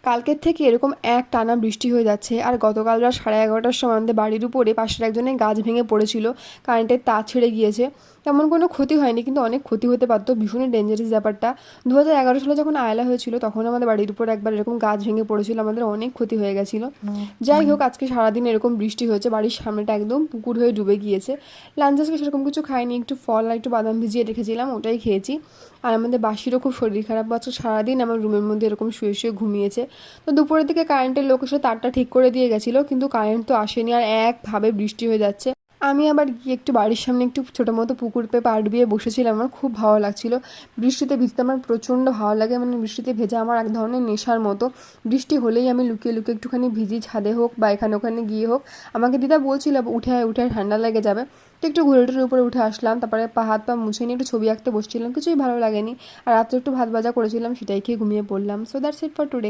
কালকের থেকে এরকম এক টানা বৃষ্টি হয়ে যাচ্ছে। আর গতকাল রাত 11:30টার সময় আমাদের বাড়ির উপরে পাশের একজনের গাছ ভেঙে পড়েছিল, কারেন্টের তার ছিঁড়ে গিয়েছে। তেমন কোনো ক্ষতি হয়নি, কিন্তু অনেক ক্ষতি হতে পারতো, ভীষণই ডেঞ্জারাস ব্যাপারটা। 2011 সালে যখন আয়লা হয়েছিল তখন আমাদের বাড়ির উপর একবার এরকম গাছ ভেঙে পড়েছিল, আমাদের অনেক ক্ষতি হয়ে গেছিলো। যাই হোক, আজকে সারাদিন এরকম বৃষ্টি হয়েছে, বাড়ির সামনেটা একদম পুকুর হয়ে ডুবে গিয়েছে। লাঞ্চ আজকে সেরকম কিছু খাইনি, একটু ফল আর একটু বাদাম ভিজিয়ে রেখেছিলাম, ওটাই খেয়েছি। আর আমাদের বাসিরও খুব শরীর খারাপ, আজকে সারাদিন আমার রুমের মধ্যে এরকম শুয়ে শুয়ে ঘুমিয়েছে। তো দুপুরের দিকে কারেন্টের লোক এসে তারটা ঠিক করে দিয়ে গেছিলো, কিন্তু কারেন্ট তো আসেনি, আর একভাবে বৃষ্টি হয়ে যাচ্ছে। আমি আবার গিয়ে একটু বাড়ির সামনে একটু ছোটো মতো পুকুর পেয়ে পা ডুবিয়ে বসেছিলাম, আমার খুব ভালো লাগছিল। বৃষ্টিতে ভিজতে আমার প্রচণ্ড ভালো লাগে, মানে বৃষ্টিতে ভেজা আমার এক ধরনের নেশার মতো। বৃষ্টি হলেই আমি লুকিয়ে লুকিয়ে একটুখানি ভিজি, ছাদে হোক বা এখানে ওখানে গিয়ে হোক। আমাকে দিদা বলছিল উঠে উঠে ঠান্ডা লেগে যাবে, তো একটু ঘুরে টুরে উপরে উঠে আসলাম, তারপরে হাত পা মুছে নিয়ে একটু ছবি আঁকতে বসছিলাম, কিছুই ভালো লাগেনি। আর রাত্রে একটু ভাত ভাজা করেছিলাম, সেটাই খেয়ে ঘুমিয়ে পড়লাম। So that's it for today.